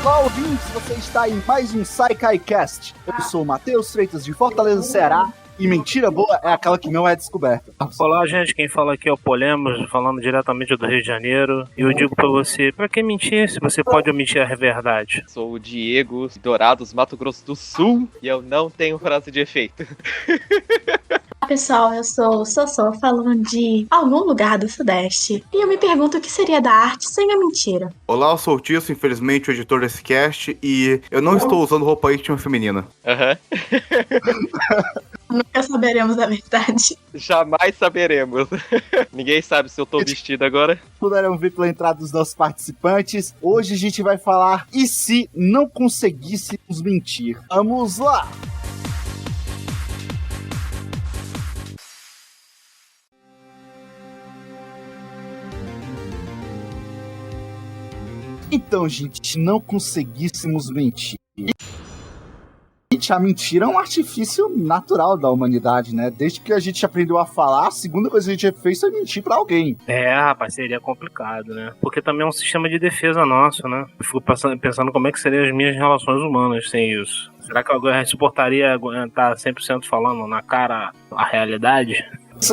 Olá, ouvintes, você está em mais um SciCaiCast. Eu sou o Matheus Freitas de Fortaleza, Ceará, e mentira boa é aquela que não é descoberta. Olá, gente, quem fala aqui é o Polemos, falando diretamente do Rio de Janeiro. E eu digo pra você, pra que mentir se você pode omitir a verdade? Sou o Diego, Dourados, Mato Grosso do Sul, e eu não tenho frase de efeito. Pessoal, eu sou o Sossô, falando de algum lugar do Sudeste. E eu me pergunto o que seria da arte sem a mentira. Olá, eu sou o Tisso, infelizmente o editor desse cast, e eu não estou usando roupa íntima feminina. Nunca saberemos a verdade. Jamais saberemos. Ninguém sabe se eu tô vestido agora. Puderam ver pela entrada dos nossos participantes. Hoje a gente vai falar e se não conseguíssemos mentir. Vamos lá! Então, gente, não conseguíssemos mentir. Gente, a mentira é um artifício natural da humanidade, né? Desde que a gente aprendeu a falar, a segunda coisa que a gente fez foi mentir pra alguém. É, rapaz, seria complicado, né? Porque também é um sistema de defesa nosso, né? Eu fico pensando como é que seriam as minhas relações humanas sem isso. Será que alguém suportaria aguentar 100% falando na cara a realidade?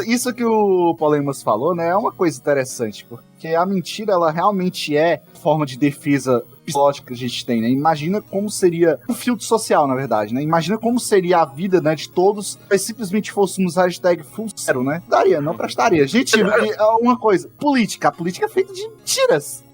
Isso que o Polemos falou, né, é uma coisa interessante, porque a mentira, ela realmente é forma de defesa psicológica que a gente tem, né? Imagina como seria um filtro social, na verdade, né? Imagina como seria a vida, né, de todos se simplesmente fôssemos hashtag full zero, né? Daria, não prestaria. Gente, uma coisa, a política é feita de mentiras.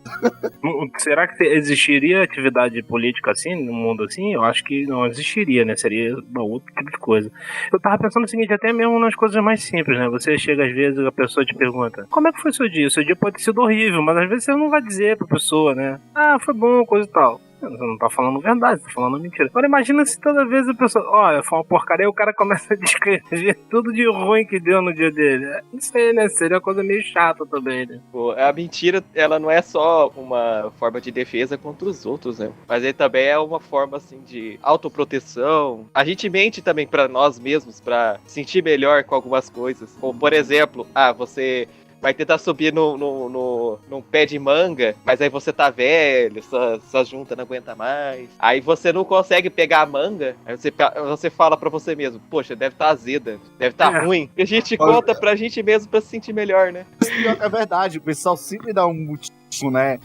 Será que existiria atividade política assim, no mundo assim? Eu acho que não existiria, né? Seria outro tipo de coisa. Eu tava pensando o seguinte, até mesmo nas coisas mais simples, né? Você chega às vezes, a pessoa te pergunta: como é que foi seu dia? Seu dia pode ter sido horrível, mas às vezes você não vai dizer pra pessoa, né? Ah, foi bom, coisa e tal. Você não tá falando verdade, você tá falando mentira. Agora imagina se toda vez a pessoa, olha, foi uma porcaria, e o cara começa a descrever tudo de ruim que deu no dia dele. Não sei, né? Seria uma coisa meio chata também, né? Pô, a mentira, ela não é só uma forma de defesa contra os outros, né? Mas ele também é uma forma, assim, de autoproteção. A gente mente também pra nós mesmos, pra sentir melhor com algumas coisas. Como, por exemplo, você vai tentar subir num pé de manga, mas aí você tá velho, sua junta não aguenta mais. Aí você não consegue pegar a manga, aí você fala pra você mesmo: poxa, deve estar azeda, deve estar ruim. E a gente conta pra gente mesmo pra se sentir melhor, né? É verdade, o pessoal sempre dá um motivo, né?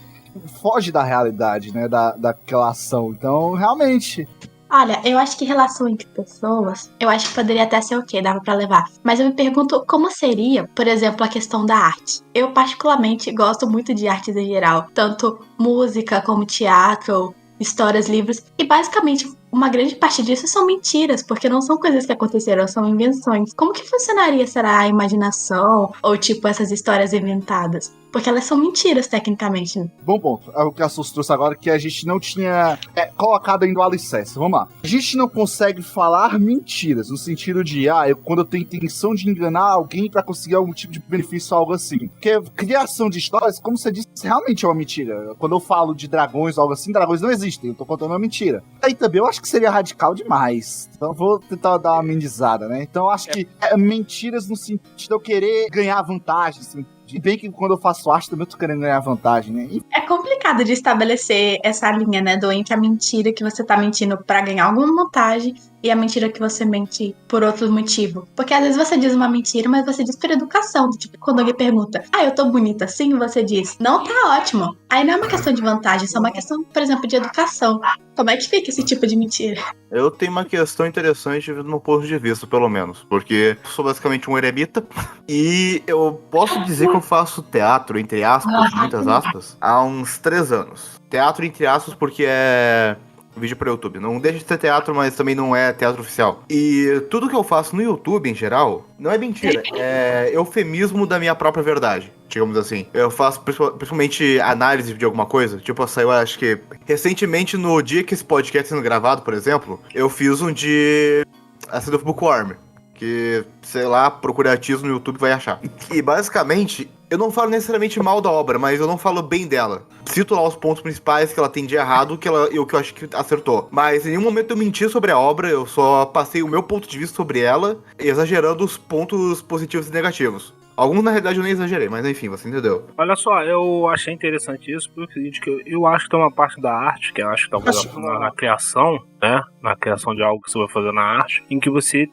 Foge da realidade, né? Daquela ação. Então, realmente... Olha, eu acho que relação entre pessoas, eu acho que poderia até ser ok, dava pra levar. Mas eu me pergunto como seria, por exemplo, a questão da arte. Eu particularmente gosto muito de artes em geral, tanto música como teatro, histórias, livros, e basicamente uma grande parte disso são mentiras, porque não são coisas que aconteceram, são invenções. Como que funcionaria, será, a imaginação, ou tipo essas histórias inventadas? Porque elas são mentiras, tecnicamente. Né? Bom ponto. É o que a Sus trouxe agora, que a gente não tinha colocado ainda o alicerce. Vamos lá. A gente não consegue falar mentiras, no sentido de, quando eu tenho intenção de enganar alguém pra conseguir algum tipo de benefício ou algo assim. Porque criação de histórias, como você disse, realmente é uma mentira. Quando eu falo de dragões ou algo assim, dragões não existem, eu tô contando uma mentira. Aí também eu acho que seria radical demais. Então eu vou tentar dar uma amenizada, né? Então eu acho que mentiras no sentido de eu querer ganhar vantagem, assim. E bem que quando eu faço arte também eu tô querendo ganhar vantagem, né? É complicado de estabelecer essa linha, né, entre a mentira que você tá mentindo pra ganhar alguma vantagem e a mentira que você mente por outro motivo. Porque às vezes você diz uma mentira, mas você diz por educação. Tipo, quando alguém pergunta, eu tô bonita assim? Você diz, não, tá ótimo. Aí não é uma questão de vantagem, é só uma questão, por exemplo, de educação. Como é que fica esse tipo de mentira? Eu tenho uma questão interessante do meu ponto de vista, pelo menos. Porque eu sou basicamente um eremita. E eu posso dizer que eu faço teatro, entre aspas, muitas aspas, há uns 3 anos. Teatro, entre aspas, porque é vídeo pro YouTube. Não deixa de ser teatro, mas também não é teatro oficial. E tudo que eu faço no YouTube, em geral, não é mentira. É eufemismo da minha própria verdade, digamos assim. Eu faço principalmente análise de alguma coisa. Tipo, saiu, acho que recentemente, no dia que esse podcast está sendo gravado, por exemplo, eu fiz um de Acid of Bookworm, que, sei lá, procure artismo no YouTube vai achar. E basicamente, eu não falo necessariamente mal da obra, mas eu não falo bem dela. Cito lá os pontos principais que ela tem de errado e o que eu acho que acertou. Mas em nenhum momento eu menti sobre a obra, eu só passei o meu ponto de vista sobre ela, exagerando os pontos positivos e negativos. Alguns, na realidade, eu nem exagerei, mas enfim, você entendeu. Olha só, eu achei interessante isso, pelo seguinte, que eu acho que tem uma parte da arte, que eu acho que talvez na criação, né, na criação de algo que você vai fazer na arte, em que você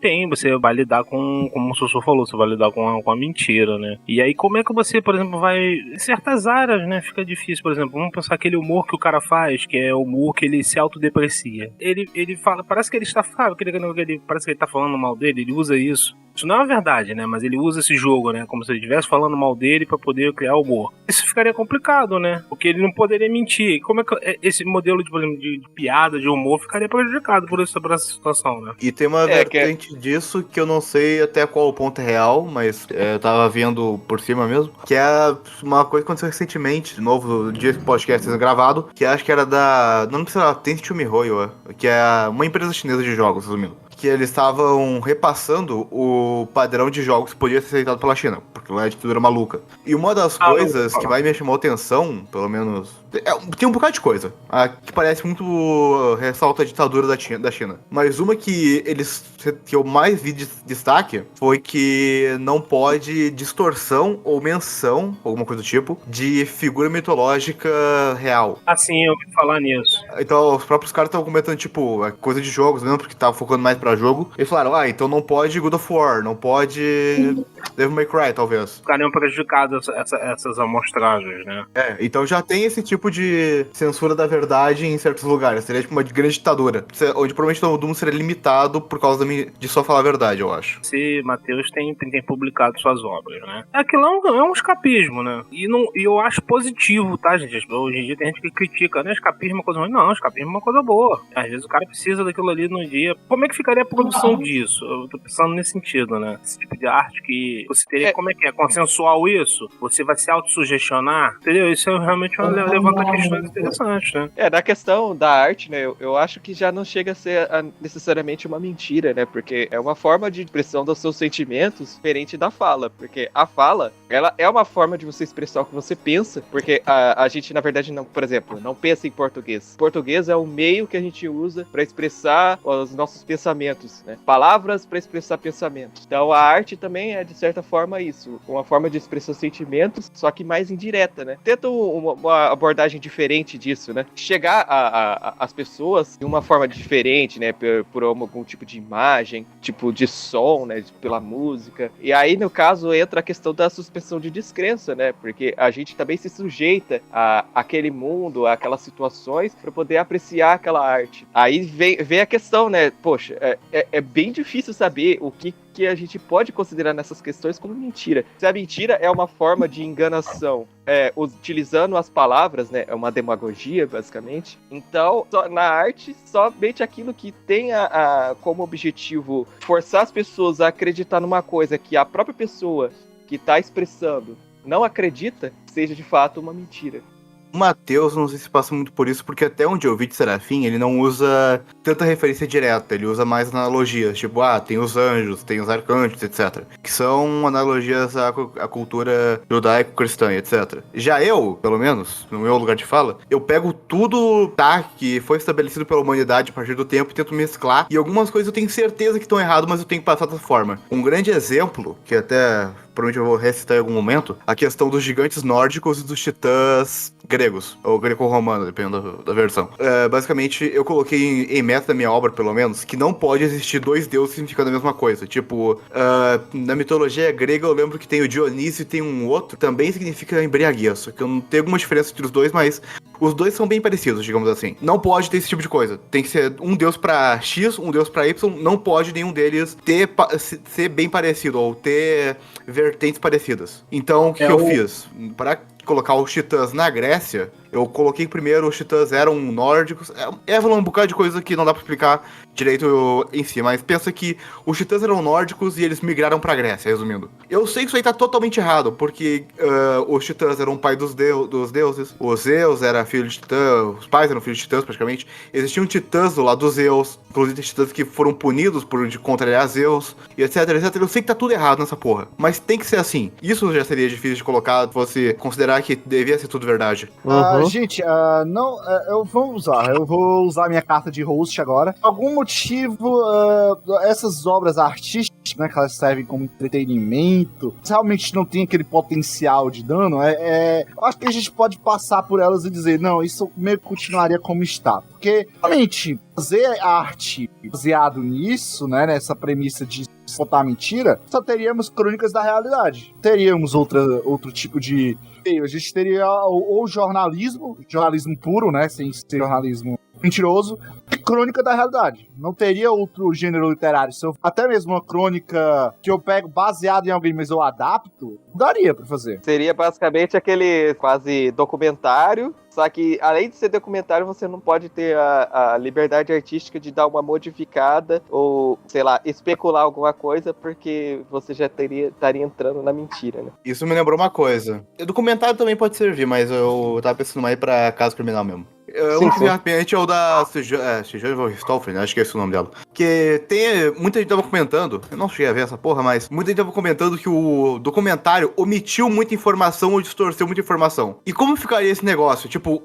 vai lidar com, como o Sussu falou, você vai lidar com a mentira, né. E aí, como é que você, por exemplo, vai... Em certas áreas, né, fica difícil, por exemplo, vamos pensar aquele humor que o cara faz, que é o humor que ele se autodeprecia. Ele fala, parece que ele está... parece que ele tá falando mal dele, ele usa isso. Isso não é verdade, né? Mas ele usa esse jogo, né? Como se ele estivesse falando mal dele pra poder criar humor. Isso ficaria complicado, né? Porque ele não poderia mentir. Como é que esse modelo de, por exemplo, de piada, de humor, ficaria prejudicado por essa situação, né? E tem uma vertente disso que eu não sei até qual o ponto é real, mas eu tava vendo por cima mesmo, que é uma coisa que aconteceu recentemente, de novo, no dia que o podcast é gravado, que acho que era da... Não precisa lá, Tencent MiHoYo, que é uma empresa chinesa de jogos, resumindo. Que eles estavam repassando o padrão de jogos que podia ser aceitado pela China, porque lá é ditadura maluca. E uma das coisas que mais me chamou atenção, pelo menos... tem um bocado de coisa, que parece muito ressalta a ditadura da China. Mas uma que eu mais vi de destaque foi que não pode distorção ou menção, alguma coisa do tipo, de figura mitológica real. Ah, sim, eu ouvi falar nisso. Então, os próprios caras estavam comentando, tipo, coisa de jogos mesmo, porque tava focando mais pra jogo. Eles falaram, então não pode God of War, não pode Devil May Cry, talvez. Ficariam prejudicados essas amostragens, né? Então já tem esse tipo de censura da verdade em certos lugares. Seria tipo uma grande ditadura, onde provavelmente todo mundo seria limitado por causa de só falar a verdade, eu acho. Se Matheus tem publicado suas obras, né? Aquilo é um escapismo, né? E eu acho positivo, tá, gente? Hoje em dia tem gente que critica, né? Escapismo é uma coisa ruim. Não, escapismo é uma coisa boa. Às vezes o cara precisa daquilo ali no dia. Como é que ficaria a produção disso? Eu tô pensando nesse sentido, né? Esse tipo de arte que você teria, como é que é? Consensual isso? Você vai se autossugestionar? Entendeu? Isso é realmente levanta questões interessantes, né? Na questão da arte, né? Eu acho que já não chega a ser necessariamente uma mentira, né? Porque é uma forma de expressão dos seus sentimentos diferente da fala. Porque a fala, ela é uma forma de você expressar o que você pensa. Porque a gente, na verdade, não, por exemplo, não pensa em português. Português é o meio que a gente usa para expressar os nossos pensamentos, né? Palavras para expressar pensamentos. Então a arte também é, de certa forma, isso. Uma forma de expressar sentimentos, só que mais indireta, né? Tenta uma abordagem diferente disso, né? Chegar às pessoas de uma forma diferente, né? Por algum tipo de imagem, tipo de som, né? Pela música. E aí, no caso, entra a questão da suspensão de descrença, né? Porque a gente também se sujeita àquele mundo, àquelas situações, para poder apreciar aquela arte. Aí vem a questão, né? Poxa, é bem difícil saber o que a gente pode considerar nessas questões como mentira. Se a mentira é uma forma de enganação, utilizando as palavras, né, é uma demagogia, basicamente. Então, na arte, somente aquilo que tem como objetivo forçar as pessoas a acreditar numa coisa que a própria pessoa que está expressando não acredita, seja de fato uma mentira. O Matheus, não sei se passa muito por isso, porque até onde eu vi de Serafim, ele não usa tanta referência direta, ele usa mais analogias, tipo, tem os anjos, tem os arcanjos, etc. Que são analogias à cultura judaico-cristã, etc. Já eu, pelo menos, no meu lugar de fala, eu pego tudo, que foi estabelecido pela humanidade a partir do tempo e tento mesclar, e algumas coisas eu tenho certeza que estão erradas, mas eu tenho que passar dessa forma. Um grande exemplo, que até provavelmente eu vou recitar em algum momento, a questão dos gigantes nórdicos e dos titãs gregos, ou greco-romano, dependendo da versão. Basicamente, eu coloquei em meta da minha obra, pelo menos, que não pode existir dois deuses significando a mesma coisa. Tipo, na mitologia grega eu lembro que tem o Dionísio e tem um outro, também significa embriaguez, só que eu não tenho alguma diferença entre os dois, mas os dois são bem parecidos, digamos assim. Não pode ter esse tipo de coisa. Tem que ser um deus pra X, um deus pra Y, não pode nenhum deles ser bem parecido, ou ter vertentes parecidas. Então, o que eu fiz? Para colocar os titãs na Grécia, Eu coloquei primeiro, os titãs eram nórdicos. É falando um bocado de coisa que não dá pra explicar direito em si, mas pensa que os titãs eram nórdicos e eles migraram pra Grécia, resumindo. Eu sei que isso aí tá totalmente errado, porque os titãs eram pai dos deuses, os Zeus era filho de titã, os pais eram filhos de titãs praticamente. Existiam titãs do lado dos Zeus, inclusive titãs que foram punidos por contrariar Zeus, e etc, etc. Eu sei que tá tudo errado nessa porra, mas tem que ser assim. Isso já seria difícil de colocar, você considerar que devia ser tudo verdade. Gente, não, eu vou usar minha carta de host agora. Por algum motivo, essas obras artísticas, né, que elas servem como entretenimento, realmente não tem aquele potencial de dano, eu acho que a gente pode passar por elas e dizer, não, isso meio que continuaria como está. Porque, realmente, fazer arte baseado nisso, né, nessa premissa de botar mentira, só teríamos crônicas da realidade. Teríamos outro tipo de... A gente teria ou jornalismo puro, né, sem ser jornalismo mentiroso, e crônica da realidade. Não teria outro gênero literário. Se eu, até mesmo uma crônica que eu pego baseada em alguém, mas eu adapto, daria pra fazer. Seria basicamente aquele quase documentário, só que além de ser documentário, você não pode ter a liberdade artística de dar uma modificada ou, sei lá, especular alguma coisa, porque você já estaria entrando na mentira, né? Isso me lembrou uma coisa. O documentário também pode servir, mas eu tava pensando mais pra caso criminal mesmo. Um que rapidamente é o da Sejane von Richthofen, né? Acho que é esse o nome dela. Que tem... Muita gente tava comentando, eu não cheguei a ver essa porra, mas muita gente tava comentando que o documentário omitiu muita informação ou distorceu muita informação. E como ficaria esse negócio? Tipo,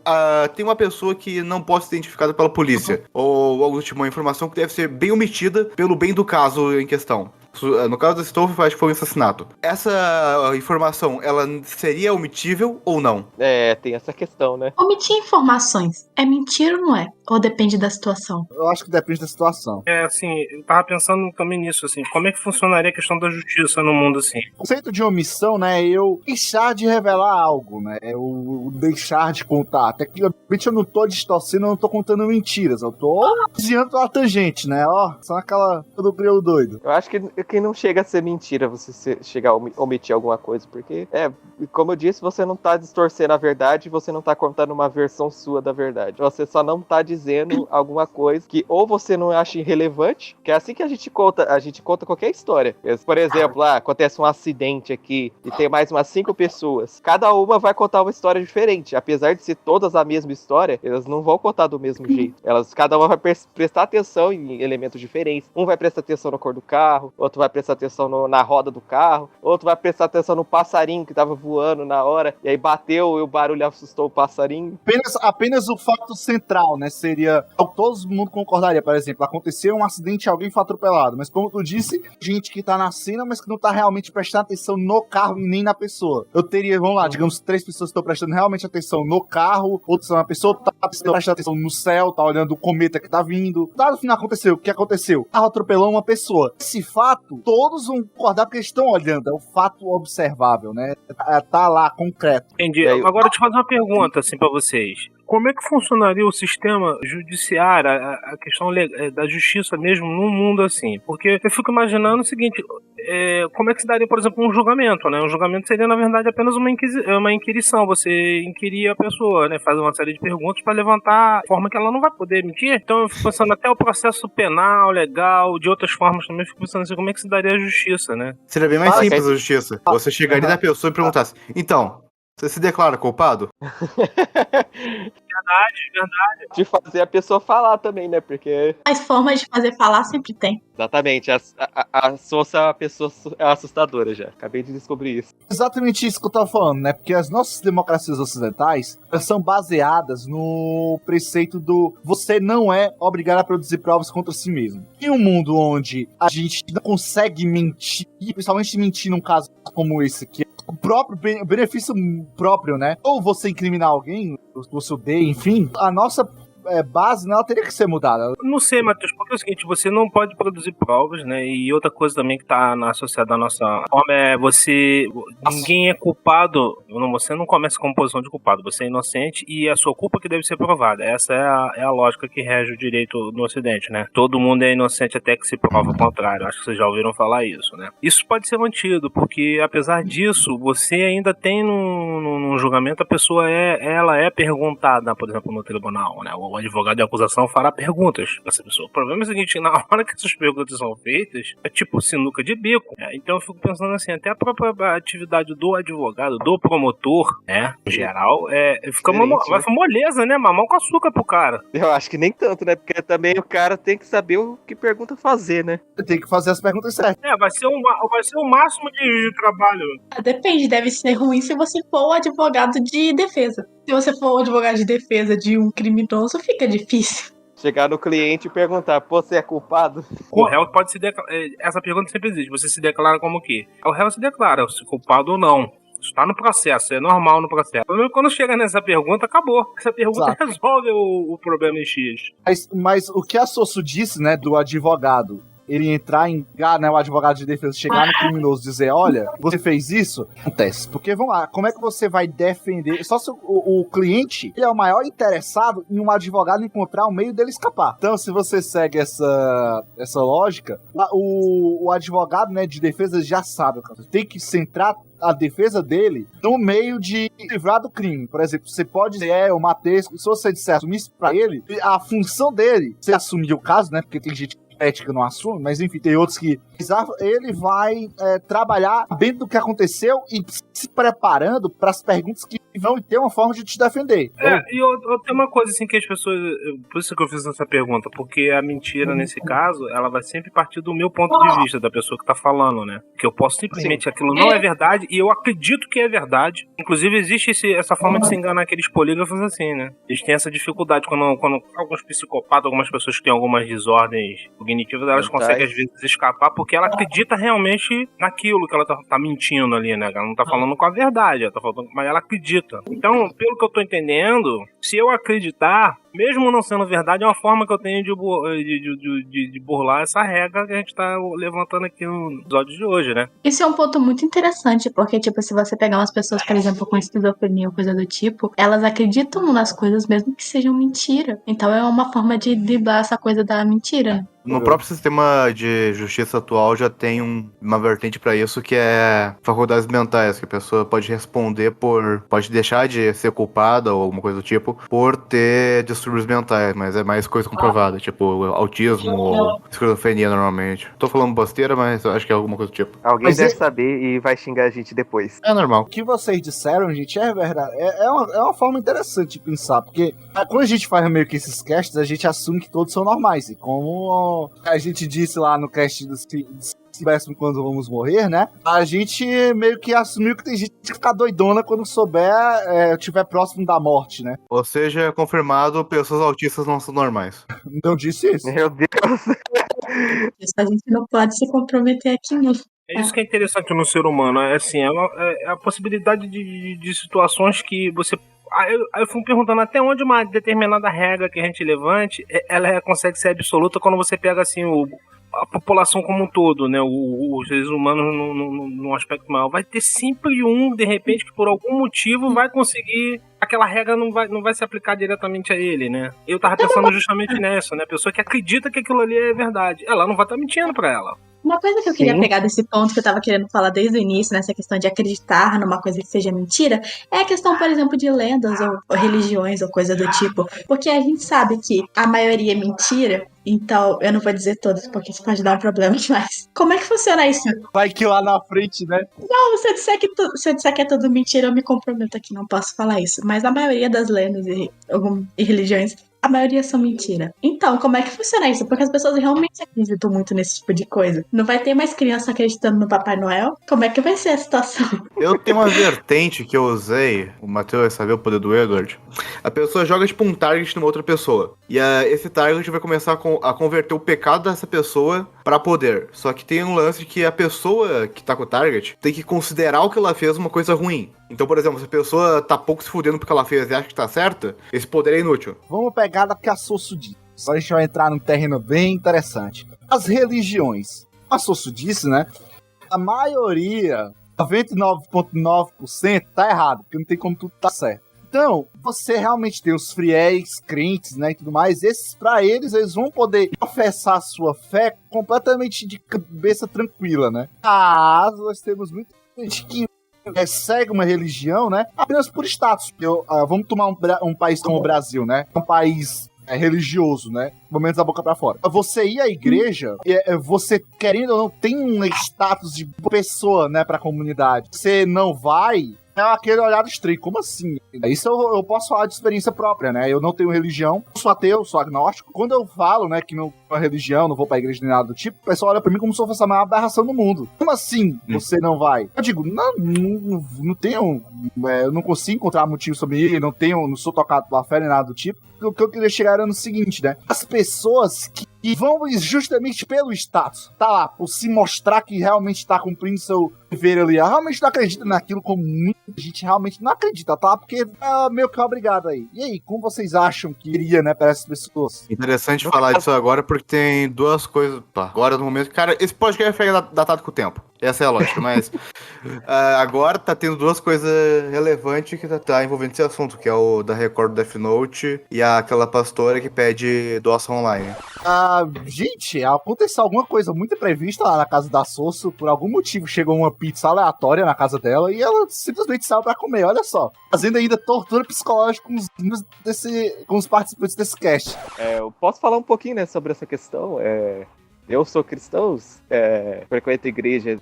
tem uma pessoa que não pode ser identificada pela polícia, ou algo do tipo, uma informação que deve ser bem omitida pelo bem do caso em questão. No caso da Stoff, acho que foi um assassinato. Essa informação, ela seria omitível ou não? Tem essa questão, né? Omitir informações é mentira ou não é? Ou depende da situação? Eu acho que depende da situação. Assim, eu tava pensando também nisso, assim, como é que funcionaria a questão da justiça no mundo, assim? O conceito de omissão, né, é eu deixar de revelar algo, né, é o deixar de contar. Tecnicamente eu não tô distorcendo, eu não tô contando mentiras, eu tô desviando a tangente, né, só aquela do grilo doido. Eu acho que não chega a ser mentira você chegar a omitir alguma coisa, porque, como eu disse, você não tá distorcendo a verdade, você não tá contando uma versão sua da verdade. Você só não tá dizendo alguma coisa que ou você não acha irrelevante, que é assim que a gente conta qualquer história. Por exemplo, acontece um acidente aqui e tem mais umas 5 pessoas. Cada uma vai contar uma história diferente. Apesar de ser todas a mesma história, elas não vão contar do mesmo jeito. Cada uma vai prestar atenção em elementos diferentes. Um vai prestar atenção na cor do carro, outro vai prestar atenção na roda do carro, outro vai prestar atenção no passarinho que tava voando na hora, e aí bateu e o barulho assustou o passarinho. Apenas o fato central, né, seria, todo mundo concordaria, por exemplo, aconteceu um acidente e alguém foi atropelado, mas como tu disse, gente que tá na cena, mas que não tá realmente prestando atenção no carro e nem na pessoa. Eu teria, vamos lá, digamos, 3 pessoas que estão prestando realmente atenção no carro, outra uma pessoa tá prestando atenção no céu, tá olhando o cometa que tá vindo. No final aconteceu, o que aconteceu? O carro atropelou uma pessoa. Esse fato, todos vão concordar porque eles estão olhando, é um fato observável, né? Tá lá, concreto. Entendi. Agora eu te fazer uma pergunta, assim, pra vocês. Como é que funcionaria o sistema judiciário, a questão da justiça mesmo num mundo assim? Porque eu fico imaginando o seguinte, como é que se daria, por exemplo, um julgamento, né? Um julgamento seria, na verdade, apenas uma inquirição. Você inquirir a pessoa, né? Fazer uma série de perguntas para levantar a forma que ela não vai poder mentir. Então eu fico pensando até o processo penal, legal, de outras formas também, eu fico pensando assim, como é que se daria a justiça, né? Seria bem mais simples a justiça. Você chegaria na pessoa e perguntasse, então, você se declara culpado? Verdade. De fazer a pessoa falar também, né? Porque... As formas de fazer falar sempre tem. Exatamente. A Sousa é uma pessoa assustadora já. Acabei de descobrir isso. Exatamente isso que eu tava falando, né? Porque as nossas democracias ocidentais, elas são baseadas no preceito do você não é obrigado a produzir provas contra si mesmo. Em um mundo onde a gente não consegue mentir, principalmente mentir num caso como esse aqui, o próprio benefício próprio, né? Ou você incriminar alguém, você odeia, enfim, a nossa base, né, ela teria que ser mudada. Não sei, Matheus, porque é o seguinte, você não pode produzir provas, né? E outra coisa também que tá associada à nossa forma é ninguém é culpado, você não começa com posição de culpado, você é inocente e é a sua culpa que deve ser provada. Essa é a lógica que rege o direito no Ocidente, né? Todo mundo é inocente até que se prova o contrário. Acho que vocês já ouviram falar isso, né? Isso pode ser mantido, porque apesar disso, você ainda tem num julgamento, a pessoa ela é perguntada, por exemplo, no tribunal, né? O advogado de acusação fará perguntas pra essa pessoa. O problema é o seguinte, na hora que essas perguntas são feitas, é tipo sinuca de bico, né? Então eu fico pensando assim, até a própria atividade do advogado, do promotor, né, em geral, fica vai moleza, né? Mamão com açúcar pro cara. Eu acho que nem tanto, né? Porque também o cara tem que saber o que pergunta fazer, né? Tem que fazer as perguntas certas. Vai ser o máximo de trabalho. Depende, deve ser ruim se você for o advogado de defesa. Se você for o advogado de defesa de um criminoso, fica difícil. Chegar no cliente e perguntar, pô, você é culpado? O réu pode se declarar. Essa pergunta sempre existe. Você se declara como o quê? O réu se declara se culpado ou não. Isso tá no processo, é normal no processo. Quando chega nessa pergunta, acabou. Essa pergunta resolve o problema em X. Mas o que a Sosso disse, né, do advogado, ele entrar né, o advogado de defesa chegar no criminoso e dizer, olha, você fez isso, acontece. Porque, vamos lá, como é que você vai defender? Só se o cliente ele é o maior interessado em um advogado encontrar um meio dele escapar. Então, se você segue essa lógica, o advogado, né, de defesa já sabe, tem que centrar a defesa dele no meio de livrar do crime. Por exemplo, você pode dizer, eu matei, se você disser assumir isso pra ele, a função dele, você assumir o caso, né, porque tem gente ética não assume, mas enfim, tem outros que ele vai trabalhar dentro do que aconteceu e se preparando para as perguntas que vão ter uma forma de te defender. E tem uma coisa assim que as pessoas, por isso que eu fiz essa pergunta, porque a mentira nesse caso, ela vai sempre partir do meu ponto de vista, da pessoa que tá falando, né? Que eu posso simplesmente, aquilo não é verdade e eu acredito que é verdade. Inclusive existe essa forma de se enganar aqueles polígrafos assim, né? Eles têm essa dificuldade quando alguns psicopatas, algumas pessoas que têm algumas desordens cognitivas, elas conseguem às vezes escapar porque ela acredita realmente naquilo que ela tá mentindo ali, né? Ela não tá falando com a verdade, ela tá falando, mas ela acredita. Então, pelo que eu tô entendendo, se eu acreditar, mesmo não sendo verdade, é uma forma que eu tenho de burlar essa regra que a gente tá levantando aqui no episódio de hoje, né? Isso é um ponto muito interessante, porque, tipo, se você pegar umas pessoas, por exemplo, com esquizofrenia ou coisa do tipo, elas acreditam nas coisas mesmo que sejam mentira. Então é uma forma de driblar essa coisa da mentira. No próprio sistema de justiça atual já tem uma vertente pra isso, que é faculdades mentais, que a pessoa pode responder pode deixar de ser culpada ou alguma coisa do tipo por ter distúrbios mentais, mas é mais coisa comprovada, tipo autismo ou esquizofrenia normalmente. Tô falando besteira, mas eu acho que é alguma coisa do tipo. Alguém deve saber e vai xingar a gente depois. É normal. O que vocês disseram, gente, é verdade. É uma forma interessante de pensar, porque quando a gente faz meio que esses casts, a gente assume que todos são normais, e como a gente disse lá no cast do Se Quando Vamos Morrer, né? A gente meio que assumiu que tem gente que fica doidona quando estiver próximo da morte, né? Ou seja, confirmado, pessoas autistas não são normais. Não disse isso. Meu Deus. Isso a gente não pode se comprometer aqui, não. É isso que é interessante no ser humano, assim, é a possibilidade de situações que você... Aí eu fui me perguntando até onde uma determinada regra que a gente levante, ela consegue ser absoluta quando você pega assim a população como um todo, né? Os seres humanos num aspecto maior. Vai ter sempre de repente, que por algum motivo vai conseguir... Aquela regra não vai se aplicar diretamente a ele, né? Eu tava pensando justamente nessa, né? A pessoa que acredita que aquilo ali é verdade. Ela não vai estar mentindo pra ela. Uma coisa que eu queria pegar desse ponto que eu tava querendo falar desde o início, nessa questão de acreditar numa coisa que seja mentira, é a questão, por exemplo, de lendas ou religiões ou coisa do tipo. Porque a gente sabe que a maioria é mentira, então eu não vou dizer todas, porque isso pode dar um problema demais. Como é que funciona isso? Vai que lá na frente, né? Não, se eu disser que é tudo mentira, eu me comprometo aqui, não posso falar isso. Mas a maioria das lendas e religiões, a maioria são mentira. Então, como é que funciona isso? Porque as pessoas realmente acreditam muito nesse tipo de coisa. Não vai ter mais criança acreditando no Papai Noel? Como é que vai ser a situação? Eu tenho uma vertente que eu usei, o Matheus vai saber o poder do Edward. A pessoa joga tipo um target numa outra pessoa. E esse target vai começar a converter o pecado dessa pessoa pra poder. Só que tem um lance que a pessoa que tá com o target tem que considerar o que ela fez uma coisa ruim. Então, por exemplo, se a pessoa tá pouco se fudendo porque ela fez e acha que tá certa, esse poder é inútil. Vamos pegar da que a Sosso disse. Agora a gente vai entrar num terreno bem interessante. As religiões. A Sosso disse, né? A maioria, 99,9%, tá errado, porque não tem como tudo tá certo. Então, você realmente tem os fiéis, crentes, né, e tudo mais, esses, pra eles vão poder professar a sua fé completamente de cabeça tranquila, né? Mas nós temos muita gente que segue uma religião, né, apenas por status. Vamos tomar um país como o Brasil, né? Um país religioso, né? Pelo menos da boca pra fora. Você ir à igreja, você, querendo ou não, tem um status de pessoa, né, pra comunidade. Você não vai, é aquele olhar estranho. Como assim? Isso eu posso falar de experiência própria, né? Eu não tenho religião, sou ateu, sou agnóstico. Quando eu falo, né, que não tenho religião, não vou pra igreja nem nada do tipo, o pessoal olha pra mim como se eu fosse a maior aberração do mundo. Como assim você não vai? Eu digo, não tenho, eu não consigo encontrar motivo sobre ele, não sou tocado pela fé nem nada do tipo. O que eu queria chegar era no seguinte, né? As pessoas que vão justamente pelo status, tá lá, por se mostrar que realmente tá cumprindo seu dever ali, realmente não acredita naquilo, como muita gente realmente não acredita, tá? Porque é meio que obrigado aí. E aí, como vocês acham que iria, né, para essas pessoas? Interessante falar disso agora, porque tem duas coisas. Tá, agora no momento. Cara, esse podcast foi datado com o tempo. Essa é a lógica, mas agora tá tendo duas coisas relevantes que tá envolvendo esse assunto, que é o da Record Death Note e aquela pastora que pede doação online. Gente, aconteceu alguma coisa muito imprevista lá na casa da Sosso, por algum motivo chegou uma pizza aleatória na casa dela e ela simplesmente saiu pra comer, olha só. Fazendo ainda tortura psicológica com os participantes desse cast. Eu posso falar um pouquinho, né, sobre essa questão. Eu sou cristão, frequento a igreja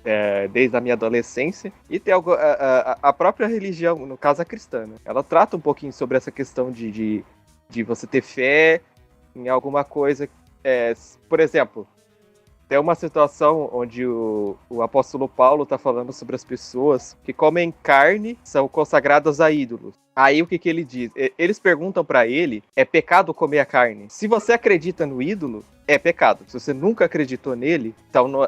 desde a minha adolescência, e tem a própria religião, no caso a cristã, né? Ela trata um pouquinho sobre essa questão de você ter fé em alguma coisa. Por exemplo, tem uma situação onde o apóstolo Paulo está falando sobre as pessoas que comem carne, são consagradas a ídolos. Aí o que ele diz? Eles perguntam para ele, é pecado comer a carne? Se você acredita no ídolo, é pecado. Se você nunca acreditou nele, então não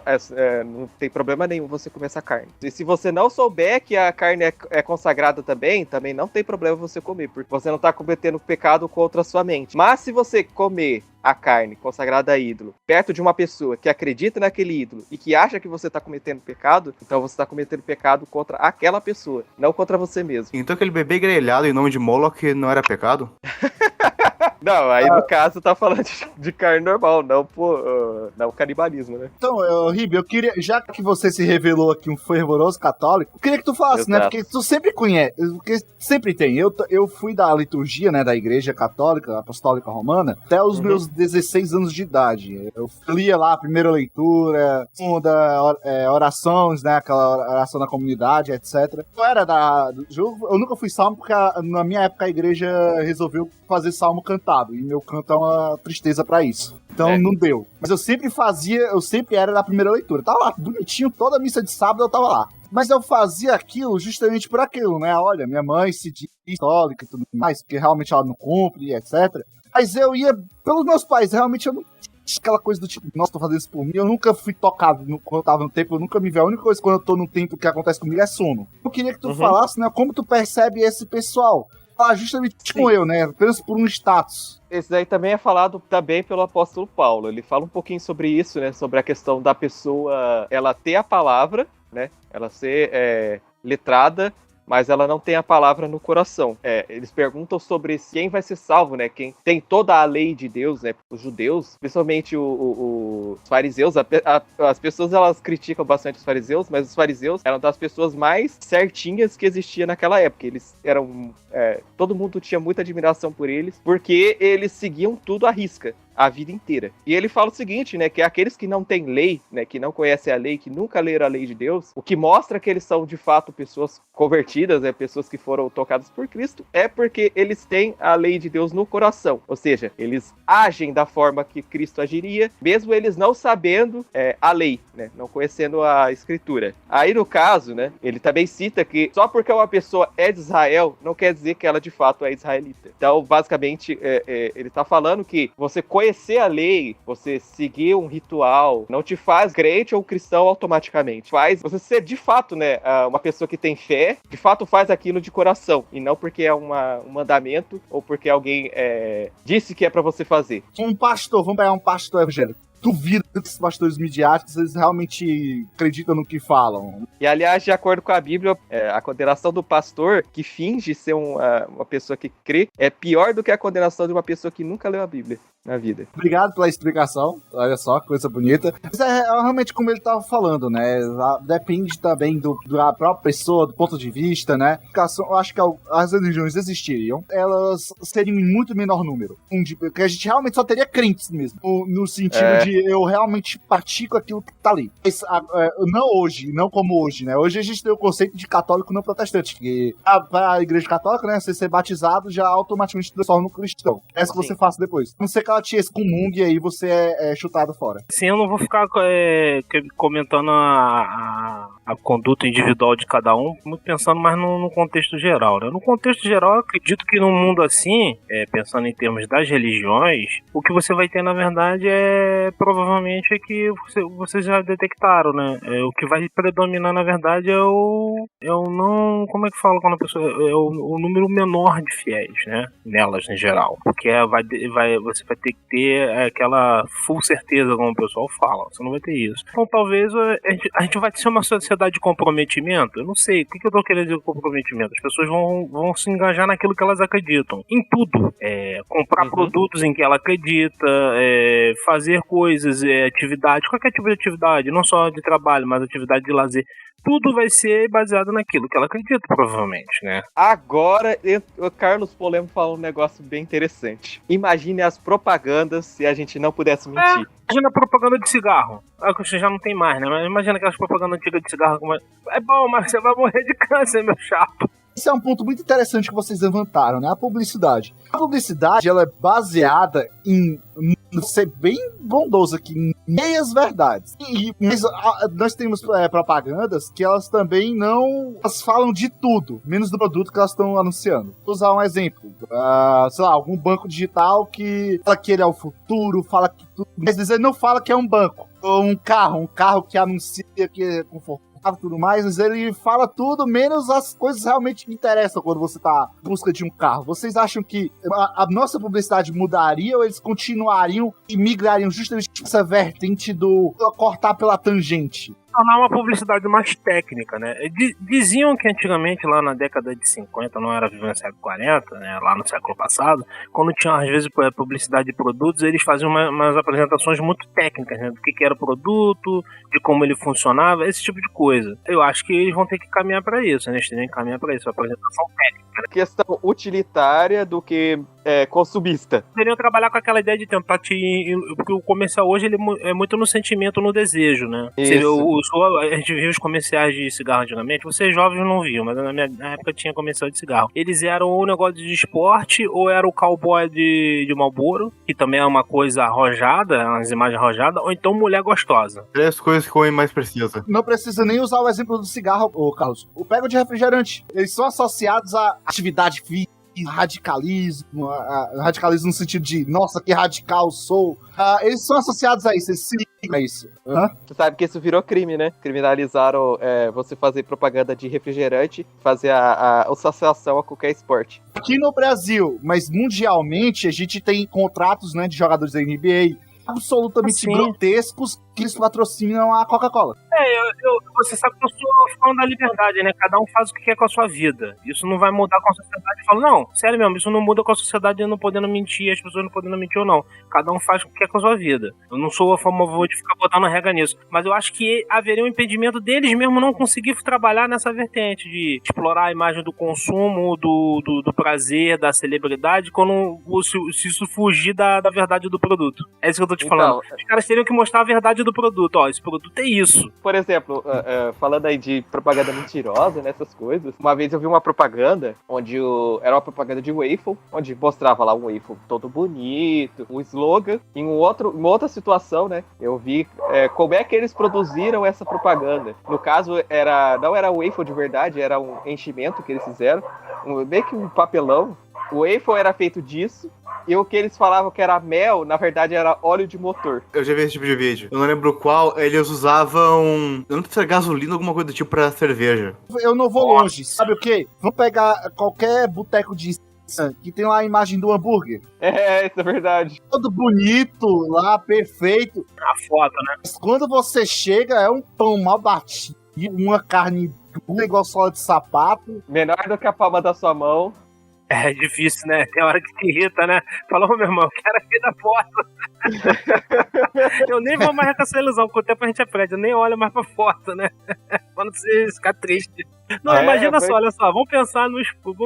tem problema nenhum você comer essa carne. E se você não souber que a carne é consagrada também não tem problema você comer, porque você não está cometendo pecado contra a sua mente. Mas se você comer a carne consagrada a ídolo perto de uma pessoa que acredita naquele ídolo e que acha que você está cometendo pecado, então você está cometendo pecado contra aquela pessoa, não contra você mesmo. Então aquele bebê grelhado em nome de Moloch não era pecado? Não, aí no caso tá falando de carne normal, não canibalismo, né? Então, Ribe, eu queria, já que você se revelou aqui um fervoroso católico, eu queria que tu falasse, né? Porque tu sempre conhece, porque sempre tem. Eu fui da liturgia, né, da igreja católica, apostólica romana, até os meus 16 anos de idade. Eu lia lá a primeira leitura, segunda, orações, né, aquela oração da comunidade, etc. Eu era eu nunca fui salmo porque na minha época a igreja resolveu fazer salmo cantado, e meu canto é uma tristeza pra isso. Então não deu. Mas eu sempre era da primeira leitura. Tava lá, bonitinho, toda missa de sábado eu tava lá. Mas eu fazia aquilo justamente por aquilo, né? Olha, minha mãe se diz católica e tudo mais, porque realmente ela não cumpre, etc. Mas eu ia pelos meus pais, realmente eu não tinha aquela coisa do tipo, nossa, tô fazendo isso por mim. Eu nunca fui tocado quando eu tava no templo, eu nunca me vi. A única coisa quando eu tô no templo que acontece comigo é sono. Eu queria que tu falasse, né, como tu percebe esse pessoal. Falar justamente com eu, né? Apenas por um status. Esse daí também é falado também pelo apóstolo Paulo. Ele fala um pouquinho sobre isso, né? Sobre a questão da pessoa, ela ter a palavra, né? Ela ser letrada, mas ela não tem a palavra no coração. Eles perguntam sobre quem vai ser salvo, né? Quem tem toda a lei de Deus, né? Os judeus, principalmente os fariseus. As pessoas, elas criticam bastante os fariseus, mas os fariseus eram das pessoas mais certinhas que existia naquela época. Eles eram... todo mundo tinha muita admiração por eles, porque eles seguiam tudo à risca a vida inteira. E ele fala o seguinte, né, que aqueles que não têm lei, né, que não conhecem a lei, que nunca leram a lei de Deus, o que mostra que eles são de fato pessoas convertidas, né, pessoas que foram tocadas por Cristo, é porque eles têm a lei de Deus no coração. Ou seja, eles agem da forma que Cristo agiria, mesmo eles não sabendo a lei, né, não conhecendo a Escritura. Aí no caso, né, ele também cita que só porque uma pessoa é de Israel, não quer dizer que ela de fato é israelita. Então, basicamente, ele está falando que você conhecer conhecer a lei, você seguir um ritual, não te faz crente ou cristão automaticamente. Faz você ser, de fato, né, uma pessoa que tem fé, de fato faz aquilo de coração, e não porque é um mandamento ou porque alguém disse que é pra você fazer. Um pastor, vamos pegar um pastor evangélico. Duvido que esses pastores midiáticos, eles realmente acreditam no que falam. E, aliás, de acordo com a Bíblia, a condenação do pastor que finge ser uma pessoa que crê é pior do que a condenação de uma pessoa que nunca leu a Bíblia na vida. Obrigado pela explicação, olha só, coisa bonita. Mas é realmente como ele estava falando, né? Depende também da própria pessoa, do ponto de vista, né? Eu acho que as religiões existiriam, elas seriam em muito menor número. Porque a gente realmente só teria crentes mesmo, no sentido de eu realmente pratico aquilo que tá ali. Não hoje, não como hoje, né? Hoje a gente tem o conceito de católico não protestante, que para a igreja católica, né, você ser batizado já automaticamente te transforma no cristão. Essa que você faça depois. Não sei que ela tinha esse comum e aí você é chutado fora. Sim, eu não vou ficar comentando a conduta individual de cada um, muito pensando mais no contexto geral, né? No contexto geral, eu acredito que num mundo assim, pensando em termos das religiões, o que você vai ter, na verdade, provavelmente é que vocês já detectaram, né? O que vai predominar, na verdade, é o não... Como é que fala quando a pessoa... É o número menor de fiéis, né? Nelas, em geral. Porque você vai ter que ter aquela full certeza, como o pessoal fala. Você não vai ter isso. Então, talvez a gente vai ser uma sociedade de comprometimento. Eu não sei. O que eu tô querendo dizer com comprometimento? As pessoas vão se engajar naquilo que elas acreditam. Em tudo. Comprar produtos em que ela acredita, fazer coisas, atividades, qualquer tipo de atividade, não só de trabalho, mas atividade de lazer, tudo vai ser baseado naquilo que ela acredita, provavelmente, né? Agora, o Carlos Polemo falou um negócio bem interessante. Imagine as propagandas se a gente não pudesse mentir. Imagina a propaganda de cigarro. Você já não tem mais, né? Mas imagina aquelas propagandas antigas de cigarro. É bom, mas você vai morrer de câncer, meu chato. Esse é um ponto muito interessante que vocês levantaram, né? A publicidade. A publicidade, ela é baseada em ser bem bondoso aqui, em meias verdades. Mas nós temos propagandas que elas também não... Elas falam de tudo, menos do produto que elas estão anunciando. Vou usar um exemplo. Sei lá, algum banco digital que fala que ele é o futuro, fala que tudo... Mas ele não fala que é um banco. Ou um carro que anuncia que é confortável, tudo mais, mas ele fala tudo menos as coisas realmente que interessam quando você tá em busca de um carro. Vocês acham que a nossa publicidade mudaria ou eles continuariam e migrariam justamente essa vertente do cortar pela tangente? Tornar uma publicidade mais técnica, né? Diziam que antigamente, lá na década de 50, não era vivendo no século 40, né? Lá no século passado, quando tinha, às vezes, publicidade de produtos, eles faziam umas apresentações muito técnicas, né? Do que era o produto, de como ele funcionava, esse tipo de coisa. Eu acho que eles vão ter que caminhar para isso, né? Eles teriam que caminhar para isso, apresentação técnica. Questão utilitária do que consumista. Deveriam trabalhar com aquela ideia de tentar porque o comercial hoje ele é muito no sentimento, no desejo, né? A gente viu os comerciais de cigarro antigamente, vocês jovens não viam, mas na época tinha comercial de cigarro. Eles eram ou um negócio de esporte, ou era o cowboy de Marlboro, que também é uma coisa arrojada, umas imagens arrojadas, ou então mulher gostosa. 3 coisas que o homem mais precisa. Não precisa nem usar o exemplo do cigarro, Carlos. O pego de refrigerante. Eles são associados à atividade física, radicalismo, radicalismo no sentido de, nossa, que radical sou. Eles são associados a isso, eles se ligam a isso. Você sabe que isso virou crime, né? Criminalizaram você fazer propaganda de refrigerante, fazer a associação a qualquer esporte. Aqui no Brasil, mas mundialmente, a gente tem contratos, né, de jogadores da NBA absolutamente grotescos que eles patrocinam a Coca-Cola. Você sabe que eu sou fã da liberdade, né? Cada um faz o que quer com a sua vida. Isso não vai mudar com a sociedade. Eu falo, não, sério mesmo, isso não muda com a sociedade não podendo mentir, as pessoas não podendo mentir ou não. Cada um faz o que quer com a sua vida. Eu não sou a favor de ficar botando regra nisso. Mas eu acho que haveria um impedimento deles mesmo não conseguir trabalhar nessa vertente de explorar a imagem do consumo, do prazer, da celebridade, quando se isso fugir da verdade do produto. É isso que eu tô te falando. Os caras teriam que mostrar a verdade do produto. Ó, esse produto é isso. Por exemplo, falando aí de propaganda mentirosa, nessas coisas, uma vez eu vi uma propaganda onde era uma propaganda de waffle, onde mostrava lá um waffle todo bonito, um slogan. Em uma outra situação, né, eu vi como é que eles produziram essa propaganda. No caso, não era waffle de verdade, era um enchimento que eles fizeram, meio que um papelão. O waffle era feito disso, E o que eles falavam que era mel, na verdade era óleo de motor. Eu já vi esse tipo de vídeo. Eu não lembro qual. Eles usavam. Eu não sei se era gasolina ou alguma coisa do tipo pra cerveja. Eu não vou longe, sabe o quê? Vamos pegar qualquer boteco de que tem lá a imagem do hambúrguer. Isso é verdade. Todo bonito lá, perfeito. A foto, né? Mas quando você chega, é um pão mal batido, uma carne dura igual sola de sapato. Menor do que a palma da sua mão. É difícil, né? Tem hora que te irrita, né? Falou, meu irmão, quero aqui da foto. Eu nem vou mais com essa ilusão, com o tempo a gente aprende. Eu nem olho mais pra foto, né? Pra não ficar triste. Não, imagina só, olha só, vamos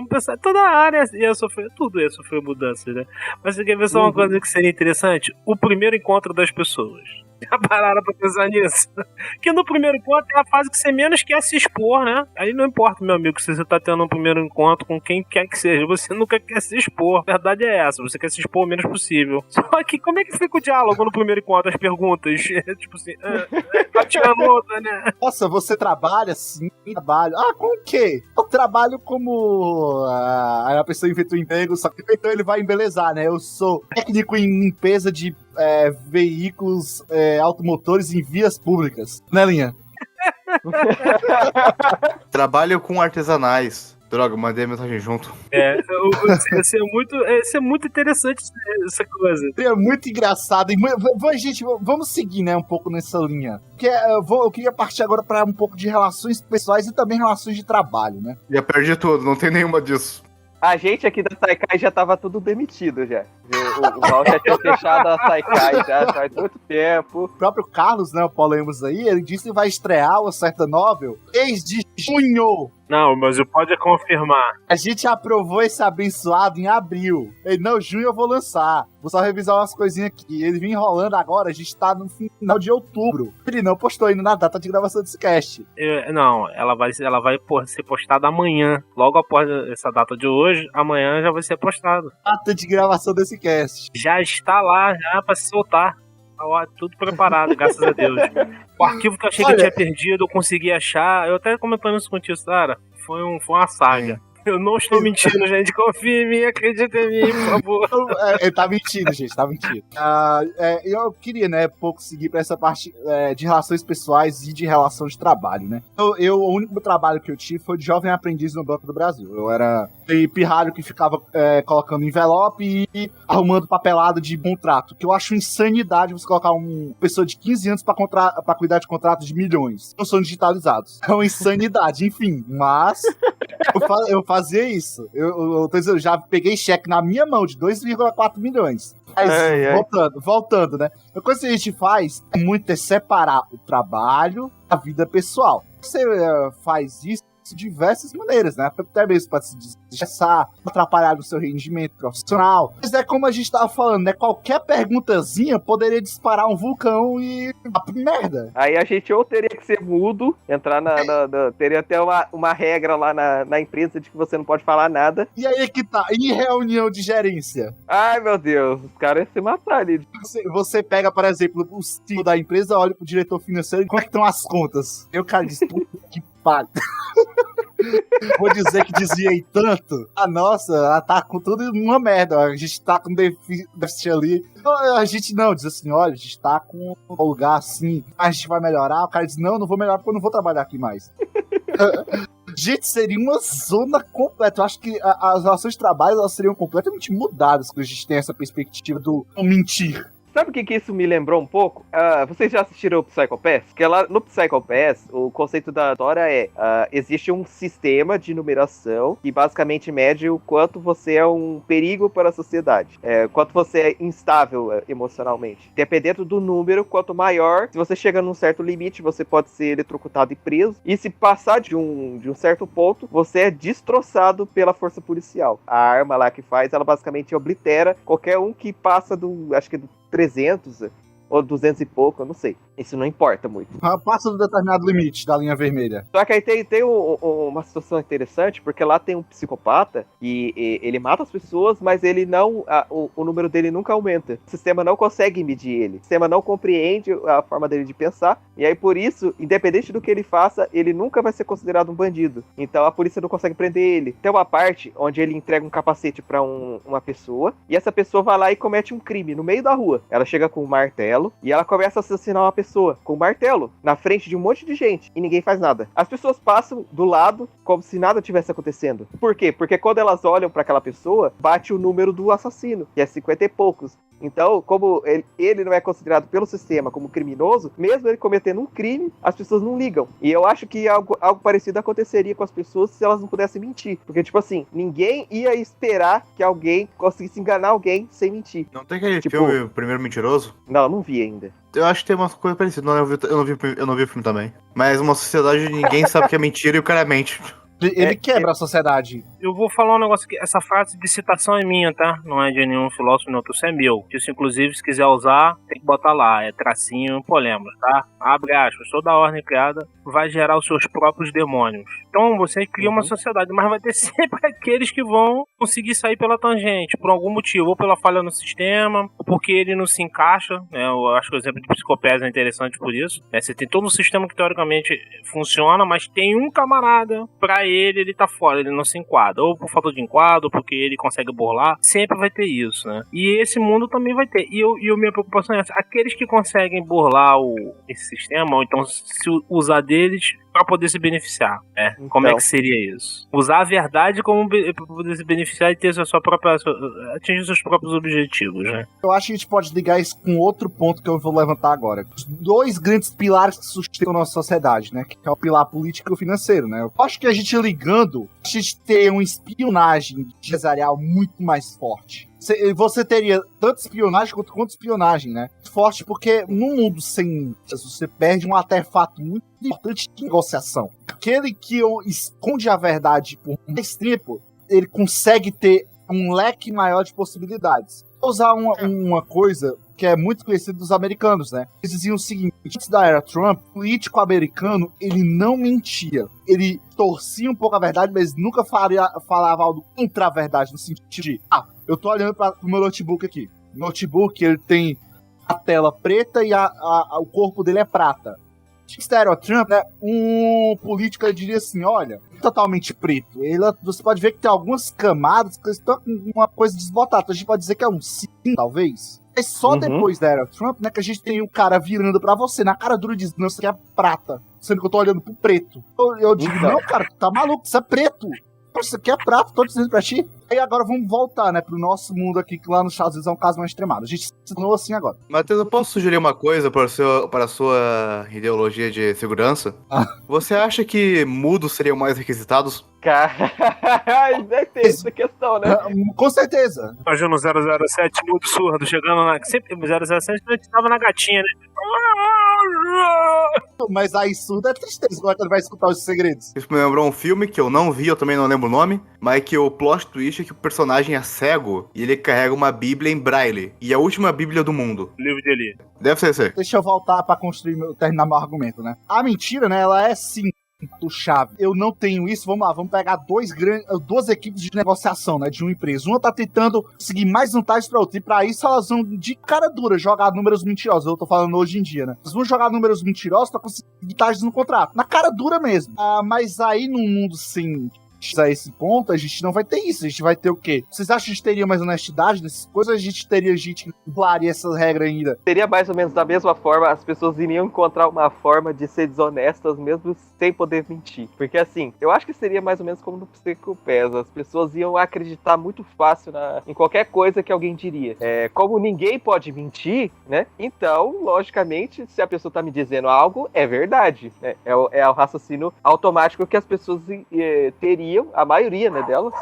pensar toda a área ia sofrer, tudo ia sofrer mudanças, né? Mas você quer ver só uma coisa que seria interessante? O primeiro encontro das pessoas. Já pararam pra pensar nisso? Que no primeiro encontro é a fase que você menos quer se expor, né? Aí não importa, meu amigo, se você tá tendo um primeiro encontro com quem quer que seja, você nunca quer se expor. A verdade é essa, você quer se expor o menos possível. Só que como é que fica o diálogo no primeiro encontro? As perguntas, tipo assim, outra, né? Nossa, você trabalha? Sim, trabalho. Ah, com o quê? Eu trabalho como... Aí a pessoa inventa um emprego, só que então ele vai embelezar, né? Eu sou técnico em limpeza de veículos automotores em vias públicas. Né, Linha? Trabalho com artesanais. Droga, mandei a mensagem junto. Isso é muito interessante, essa coisa. É muito engraçado. Gente, vamos seguir, né, um pouco nessa linha. Porque eu queria partir agora para um pouco de relações pessoais e também relações de trabalho, né? Já perdi tudo, não tem nenhuma disso. A gente aqui da Saikai já tava tudo demitido já. O Val já tinha fechado a Saikai já faz muito tempo. O próprio Carlos, né, o Paulo Lemos aí, ele disse que vai estrear o Certa Novel desde junho. Não, mas o pode confirmar. A gente aprovou esse abençoado em abril. Ele, não, junho eu vou lançar. Vou só revisar umas coisinhas aqui. Ele vem enrolando agora, a gente tá no final de outubro. Ele não postou ainda na data de gravação desse cast. Não, ela vai ser postada amanhã. Logo após essa data de hoje, amanhã já vai ser postada. Data de gravação desse cast. Já está lá, já pra se soltar. Tudo preparado, graças a Deus. O arquivo que eu achei que eu tinha perdido, eu consegui achar. Eu até comentando isso contigo, Sara. Foi uma saga. Eu não estou mentindo, gente. Confia em mim, acredita em mim, por favor. Ele tá mentindo, gente, tá mentindo. Eu queria, né, pouco seguir pra essa parte de relações pessoais e de relação de trabalho, né? O único trabalho que eu tive foi de jovem aprendiz no Banco do Brasil. Eu era pirralho que ficava colocando envelope e arrumando papelado de contrato, que eu acho insanidade você colocar uma pessoa de 15 anos pra cuidar de contratos de milhões. Não são digitalizados. É uma insanidade, enfim. Mas eu fazia isso. Eu tô dizendo, eu já peguei cheque na minha mão de 2,4 milhões. Mas, voltando, né? A coisa que a gente faz é separar o trabalho da vida pessoal. Você faz isso de diversas maneiras, né? Até mesmo para se desestressar, atrapalhar no seu rendimento profissional. Mas é como a gente tava falando, né? Qualquer perguntazinha poderia disparar um vulcão e merda. Aí a gente ou teria que ser mudo, entrar teria até uma regra lá na empresa de que você não pode falar nada. E aí que tá, em reunião de gerência. Ai, meu Deus, os caras iam se matar ali. Você pega, por exemplo, o CEO da empresa, olha pro diretor financeiro e como é que estão as contas? Eu, cara, disse, puta que pariu. Vou dizer que desviei tanto. Nossa, ela tá com tudo uma merda. A gente tá com déficit ali. A gente não, diz assim, olha, a gente tá com um lugar assim, a gente vai melhorar. O cara diz, não vou melhorar porque eu não vou trabalhar aqui mais. Gente, seria uma zona completa. Eu acho que as relações de trabalho elas seriam completamente mudadas quando a gente tem essa perspectiva do não mentir. Sabe o que isso me lembrou um pouco? Vocês já assistiram o Psycho Pass? Porque lá no Psycho Pass, o conceito da história existe um sistema de numeração que basicamente mede o quanto você é um perigo para a sociedade. Quanto você é instável emocionalmente. Dependendo do número, quanto maior, se você chega num certo limite, você pode ser eletrocutado e preso. E se passar de um certo ponto, você é destroçado pela força policial. A arma lá que faz, ela basicamente oblitera qualquer um que passa acho que do 300 ou 200 e pouco, eu não sei. isso não importa muito. Passa do determinado limite da linha vermelha. Só que aí tem uma situação interessante, porque lá tem um psicopata e ele mata as pessoas, mas ele não. O número dele nunca aumenta. O sistema não consegue medir ele. O sistema não compreende a forma dele de pensar. E aí, por isso, independente do que ele faça, ele nunca vai ser considerado um bandido. Então a polícia não consegue prender ele. Tem uma parte onde ele entrega um capacete pra uma pessoa, e essa pessoa vai lá e comete um crime no meio da rua. Ela chega com um martelo e ela começa a assassinar uma pessoa com um martelo na frente de um monte de gente e ninguém faz nada. As pessoas passam do lado como se nada tivesse acontecendo. Por quê? Porque quando elas olham pra aquela pessoa, bate o número do assassino, que é 50 e poucos. Então, como ele não é considerado pelo sistema como criminoso, mesmo ele cometendo um crime, as pessoas não ligam. E eu acho que algo parecido aconteceria com as pessoas se elas não pudessem mentir. Porque, tipo assim, ninguém ia esperar que alguém conseguisse enganar alguém sem mentir. Não tem aquele Tipo, filme O Primeiro Mentiroso? Não vi ainda. Eu acho que tem uma coisa parecida. Não, eu não vi o filme também. Mas uma sociedade ninguém sabe que é mentira e o cara mente. Ele quebra a sociedade. Eu vou falar um negócio aqui. Essa frase de citação é minha, tá? Não é de nenhum filósofo, não. Isso é meu. Isso, inclusive, se quiser usar, tem que botar lá. É tracinho, polêmica, tá? Abre aspas. Toda ordem criada vai gerar os seus próprios demônios. Então, você cria uma sociedade, mas vai ter sempre aqueles que vão conseguir sair pela tangente, por algum motivo. Ou pela falha no sistema, ou porque ele não se encaixa, né? Eu acho que o exemplo de Psicopés é interessante por isso. Você tem todo um sistema que, teoricamente, funciona, mas tem um camarada, pra ele tá fora, ele não se enquadra, ou por falta de enquadro, ou porque ele consegue burlar, sempre vai ter isso, né? E esse mundo também vai ter. E minha preocupação é essa, aqueles que conseguem burlar esse sistema, ou então se usar deles para poder se beneficiar, né? Então, como é que seria isso? Usar a verdade como para poder se beneficiar e ter atingir seus próprios objetivos, né? Eu acho que a gente pode ligar isso com outro ponto que eu vou levantar agora. Os dois grandes pilares que sustentam a nossa sociedade, né? Que é o pilar político e o financeiro, né? Eu acho que a gente ligando, a gente tem uma espionagem empresarial muito mais forte. Você teria tanto espionagem quanto contra-espionagem, né? Forte porque num mundo sem você perde um artefato muito importante de negociação. Aquele que esconde a verdade por mais tempo, ele consegue ter um leque maior de possibilidades. Vou usar uma coisa que é muito conhecida dos americanos, né? Eles diziam o seguinte: antes da era Trump, o político americano, ele não mentia. Ele torcia um pouco a verdade, mas nunca falava algo contra a verdade, no sentido de, eu tô olhando para o meu notebook aqui. O notebook, ele tem a tela preta e o corpo dele é prata. Antes da era Trump, né, um político, ele diria assim, olha, totalmente preto. Você pode ver que tem algumas camadas que estão com uma coisa desbotada. A gente pode dizer que é um sim, talvez. É só depois da era Trump, né, que a gente tem o cara virando pra você, na cara dura, dizendo, não, isso aqui é prata. Sendo que eu tô olhando pro preto. Eu digo, não, cara, tu tá maluco, isso é preto. Isso aqui é prata, tô dizendo pra ti. E agora vamos voltar, né, pro nosso mundo aqui, que lá nos Estados Unidos é um caso mais extremado. A gente se tornou assim agora. Matheus, eu posso sugerir uma coisa para a sua ideologia de segurança? Você acha que mudos seriam mais requisitados? Cara, deve ter essa questão, né? Com certeza. Imagina o 007 mudo surdo chegando na... Sempre 007 a gente tava na gatinha, né? Mas aí surdo é tristeza quando ele vai escutar os segredos. Isso me lembrou um filme que eu não vi, eu também não lembro o nome, mas que o plot twist é que o personagem é cego e ele carrega uma bíblia em braille. E é a última bíblia do mundo. Livro de Eli. Deve ser esse. Deixa eu voltar pra terminar meu argumento, né? A mentira, né, ela é sim chave. Eu não tenho isso, vamos lá, vamos pegar duas equipes de negociação, né, de uma empresa. Uma tá tentando conseguir mais vantagens pra outra, e pra isso elas vão de cara dura jogar números mentirosos. Eu tô falando hoje em dia, né? Elas vão jogar números mentirosos pra conseguir vantagens no contrato. Na cara dura mesmo. Mas aí num mundo sem a esse ponto, a gente não vai ter isso. A gente vai ter o quê? Vocês acham que a gente teria mais honestidade nessas coisas? A gente teria gente que inflaria essas regras ainda? Seria mais ou menos da mesma forma, as pessoas iriam encontrar uma forma de ser desonestas mesmo sem poder mentir. Porque assim, eu acho que seria mais ou menos como no Psicopés. As pessoas iam acreditar muito fácil em qualquer coisa que alguém diria. Como ninguém pode mentir, né? Então, logicamente, se a pessoa tá me dizendo algo, é verdade, né? É o raciocínio automático que as pessoas teriam, a maioria, né, delas,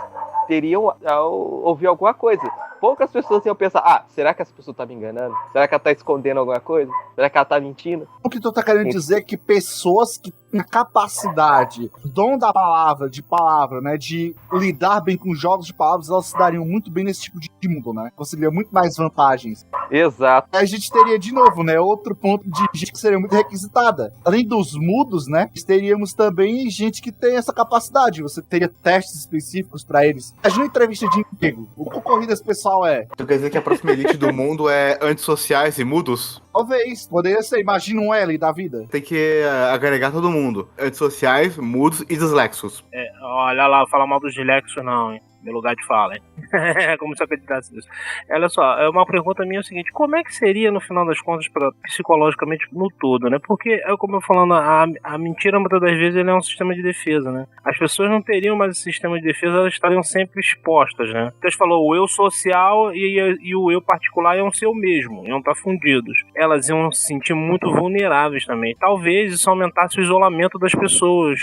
teriam ao ouvir alguma coisa. Poucas pessoas iam pensar, será que essa pessoa tá me enganando? Será que ela tá escondendo alguma coisa? Será que ela tá mentindo? O que tu tá querendo dizer é que pessoas que têm a capacidade, dom da palavra, né, de lidar bem com jogos de palavras, elas se dariam muito bem nesse tipo de mundo, né? Conseguiria muito mais vantagens. Exato. Aí a gente teria, de novo, né, outro ponto de gente que seria muito requisitada. Além dos mudos, né, teríamos também gente que tem essa capacidade. Você teria testes específicos pra eles. Imagina uma entrevista de emprego. O concorrido desse pessoal é... Tu quer dizer que a próxima elite do mundo é antissociais e mudos? Talvez. Poderia ser. Imagina um L da vida. Tem que agregar todo mundo. Antissociais, mudos e dislexos. Olha lá, falar mal dos dislexos não, hein? Meu lugar de fala, hein? Como se eu acreditasse nisso. Olha só, uma pergunta minha é o seguinte: como é que seria, no final das contas, psicologicamente no todo, né? Porque, como eu falando, a mentira, muitas das vezes, ele é um sistema de defesa, né? As pessoas não teriam mais esse sistema de defesa, elas estariam sempre expostas, né? Então, você falou, o eu social e o eu particular iam ser o mesmo, iam estar fundidos. Elas iam se sentir muito vulneráveis também. Talvez isso aumentasse o isolamento das pessoas.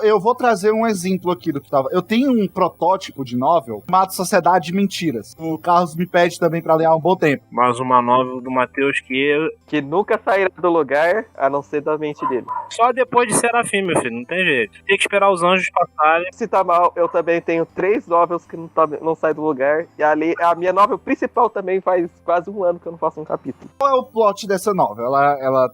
Eu vou trazer um exemplo aqui do que tava. Eu tenho um protótipo de novel chamado Sociedade de Mentiras. O Carlos me pede também pra ler há um bom tempo. Mais uma novel do Matheus que nunca sairá do lugar, a não ser da mente dele. Só depois de Serafim, meu filho, não tem jeito. Tem que esperar os anjos passarem. Se tá mal, eu também tenho 3 novels que não saem do lugar. E a minha novel principal também faz quase um ano que eu não faço um capítulo. Qual é o plot dessa novel? Ela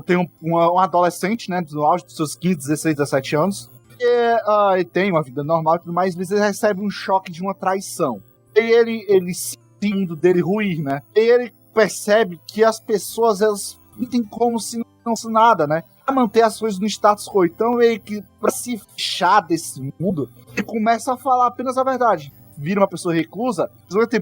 tem um adolescente, né, no auge dos seus 15, 16, 17 anos. E tem uma vida normal e tudo mais, mas ele recebe um choque de uma traição. E ele sentindo dele ruir, né? E ele percebe que as pessoas, elas sentem como se não fosse nada, né? Pra manter as coisas no status quo. Então, ele que, pra se fechar desse mundo, ele começa a falar apenas a verdade. Vira uma pessoa reclusa,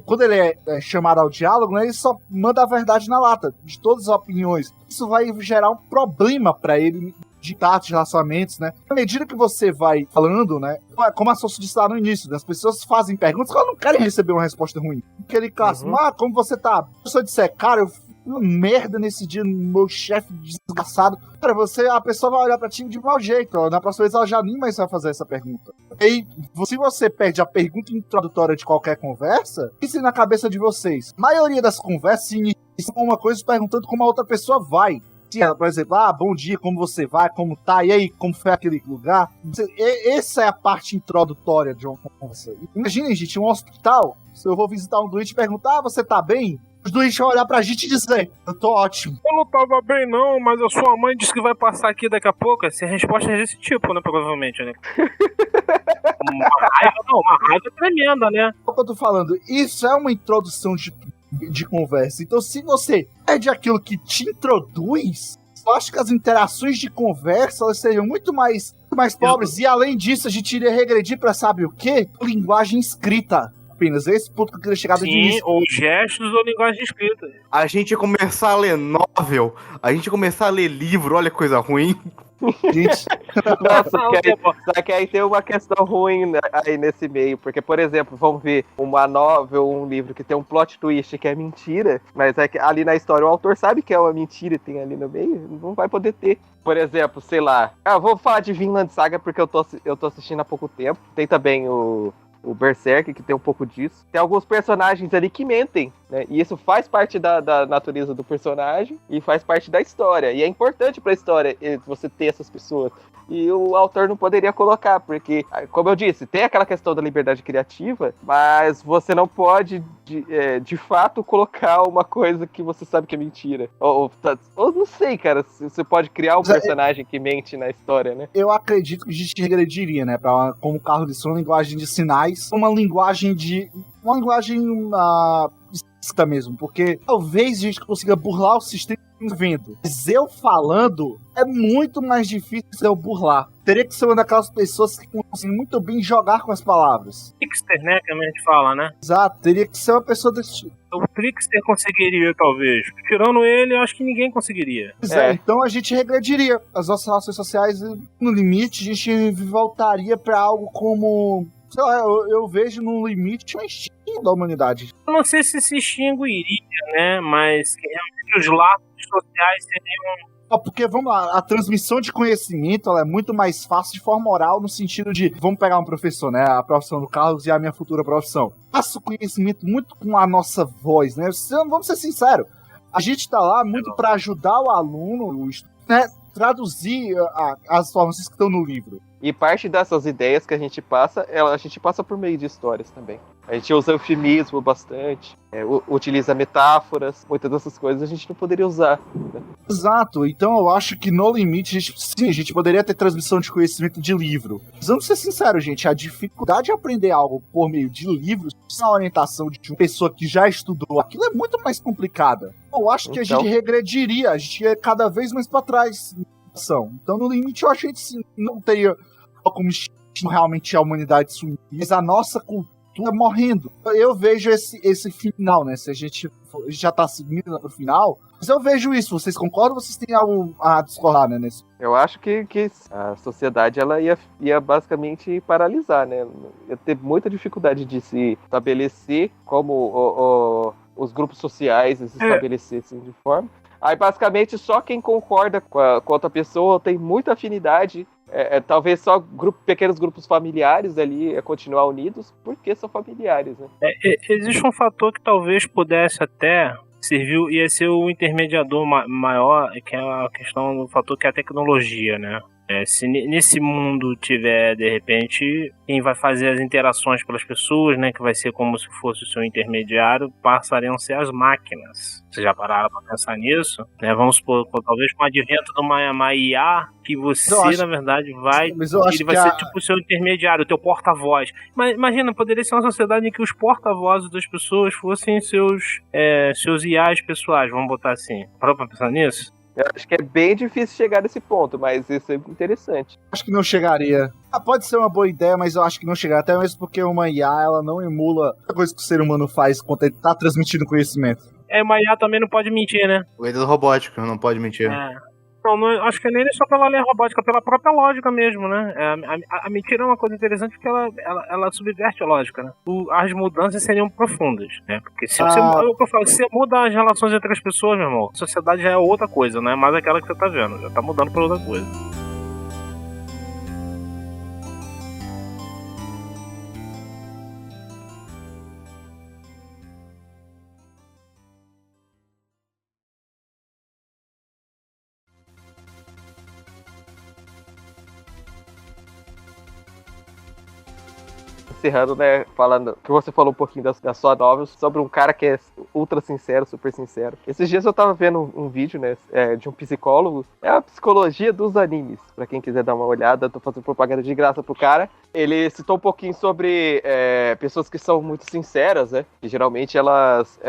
quando ele é chamado ao diálogo, né, ele só manda a verdade na lata, de todas as opiniões. Isso vai gerar um problema pra ele de tatos, de relacionamentos, né? À medida que você vai falando, né? Como a Sosso disse lá no início, né, as pessoas fazem perguntas que elas não querem receber uma resposta ruim. Aquele clássico, como você tá? Se eu disser, cara, eu fiz uma merda nesse dia, meu chefe desgraçado. Cara, a pessoa vai olhar pra ti de mau jeito. Na próxima vez ela já nem mais vai fazer essa pergunta. E se você perde a pergunta introdutória de qualquer conversa, isso na cabeça de vocês. A maioria das conversas se inicia com uma coisa perguntando como a outra pessoa vai. Por exemplo, bom dia, como você vai, como tá, e aí, como foi aquele lugar? Essa é a parte introdutória de uma conversa. Imaginem, gente, um hospital, se eu vou visitar um doente e perguntar, você tá bem? Os doentes vão olhar pra gente e dizer, eu tô ótimo. Eu não tava bem não, mas a sua mãe disse que vai passar aqui daqui a pouco. Essa resposta é desse tipo, né, provavelmente, né? Uma raiva tremenda, né? O que eu tô falando, isso é uma introdução de conversa. Então, se você perde aquilo que te introduz, eu acho que as interações de conversa elas seriam muito mais pobres. E além disso, a gente iria regredir pra sabe o quê? Linguagem escrita. Apenas esse ponto que eu queria chegar do início. Sim, ou gestos ou linguagem escrita. A gente ia começar a ler novel, a gente ia começar a ler livro, olha que coisa ruim. Gente. Nossa, só que aí tem uma questão ruim aí nesse meio, porque, por exemplo, vamos ver uma novel, um livro que tem um plot twist que é mentira, mas é que ali na história o autor sabe que é uma mentira e tem ali no meio, não vai poder ter. Por exemplo, sei lá, vou falar de Vinland Saga porque eu tô assistindo há pouco tempo, tem também o Berserk, que tem um pouco disso. Tem alguns personagens ali que mentem, né? E isso faz parte da natureza do personagem e faz parte da história. E é importante pra história você ter essas pessoas. E o autor não poderia colocar, porque, como eu disse, tem aquela questão da liberdade criativa, mas você não pode, de fato, colocar uma coisa que você sabe que é mentira. Ou não sei, cara, você pode criar um personagem que mente na história, né? Eu acredito que a gente regrediria, né? Como o Carlos disse, uma linguagem de sinais, uma linguagem escrita mesmo, porque talvez a gente consiga burlar o sistema vendo. Mas eu falando, é muito mais difícil eu burlar. Teria que ser uma daquelas pessoas que conseguem muito bem jogar com as palavras. Trickster, né, que a gente fala, né? Exato, teria que ser uma pessoa desse tipo. O Trickster conseguiria, talvez. Tirando ele, eu acho que ninguém conseguiria. Então a gente regrediria. As nossas relações sociais, no limite, a gente voltaria pra algo como... Sei lá, eu vejo no limite um extinto da humanidade. Eu não sei se se extinguiria, né? Mas que realmente os laços sociais Porque, vamos lá, a transmissão de conhecimento ela é muito mais fácil de forma oral, no sentido de, vamos pegar um professor, né, a profissão do Carlos e a minha futura profissão. Passa o conhecimento muito com a nossa voz, né, vamos ser sinceros, a gente tá lá muito para ajudar o aluno, né, traduzir as informações que estão no livro. E parte dessas ideias que a gente passa por meio de histórias também. A gente usa eufemismo bastante, utiliza metáforas, muitas dessas coisas a gente não poderia usar. Né? Exato, então eu acho que no limite, a gente poderia ter transmissão de conhecimento de livro. Mas vamos ser sinceros, gente, a dificuldade de aprender algo por meio de livros, sem a orientação de uma pessoa que já estudou aquilo, é muito mais complicada. Eu acho que a gente regrediria, a gente ia cada vez mais para trás. Então, no limite, eu achei que não teria como realmente a humanidade sumir, mas a nossa cultura morrendo. Eu vejo esse final, né? Se a gente já tá seguindo pro final, mas eu vejo isso. Vocês concordam ou vocês têm algo a discordar, né? Nesse? Eu acho que a sociedade ela ia basicamente paralisar, né? Ia ter muita dificuldade de se estabelecer como os grupos sociais se estabelecessem de forma. Aí, basicamente, só quem concorda com a outra pessoa tem muita afinidade. Talvez só pequenos grupos familiares ali continuar unidos, porque são familiares, né? Existe um fator que talvez pudesse até servir, ia ser o intermediador maior, que é a questão do fator que é a tecnologia, né? Se nesse mundo tiver, de repente, quem vai fazer as interações pelas pessoas, né, que vai ser como se fosse o seu intermediário, passariam a ser as máquinas. Vocês já pararam para pensar nisso? Né? Vamos supor, talvez com o advento de uma IA, que você, na verdade, ele vai ser tipo o seu intermediário, o teu porta-voz. Mas imagina, poderia ser uma sociedade em que os porta-vozes das pessoas fossem seus IAs pessoais, vamos botar assim. Parou para pensar nisso? Eu acho que é bem difícil chegar nesse ponto, mas isso é interessante. Acho que não chegaria. Pode ser uma boa ideia, mas eu acho que não chegaria. Até mesmo porque uma IA, ela não emula a coisa que o ser humano faz quando ele tá transmitindo conhecimento. Uma IA também não pode mentir, né? O da robótica não pode mentir. Não, acho que nem só pela lei robótica, pela própria lógica mesmo, né? A mentira é uma coisa interessante porque ela subverte a lógica, né? As mudanças seriam profundas, né? Porque se você muda as relações entre as pessoas, meu irmão, a sociedade já é outra coisa, não é mais aquela que você tá vendo, já tá mudando pra outra coisa. Encerrando, né, falando que você falou um pouquinho da sua novel sobre um cara que é ultra sincero, super sincero. Esses dias eu tava vendo um vídeo, né, de um psicólogo, é a psicologia dos animes, pra quem quiser dar uma olhada, tô fazendo propaganda de graça pro cara. Ele citou um pouquinho sobre pessoas que são muito sinceras, né, que geralmente elas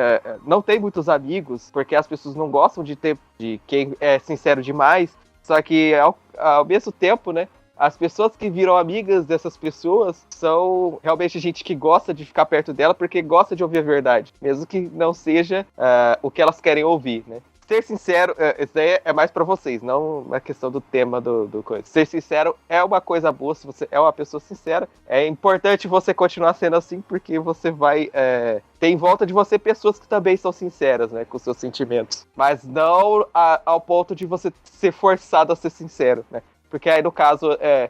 não têm muitos amigos, porque as pessoas não gostam de quem é sincero demais, só que ao mesmo tempo, né, as pessoas que viram amigas dessas pessoas são realmente gente que gosta de ficar perto dela porque gosta de ouvir a verdade, mesmo que não seja o que elas querem ouvir, né? Ser sincero, isso daí é mais pra vocês, não uma questão do tema do coisa. Ser sincero é uma coisa boa, se você é uma pessoa sincera. É importante você continuar sendo assim, porque você vai ter em volta de você pessoas que também são sinceras, né, com seus sentimentos. Mas não ao ponto de você ser forçado a ser sincero, né? Porque aí, no caso,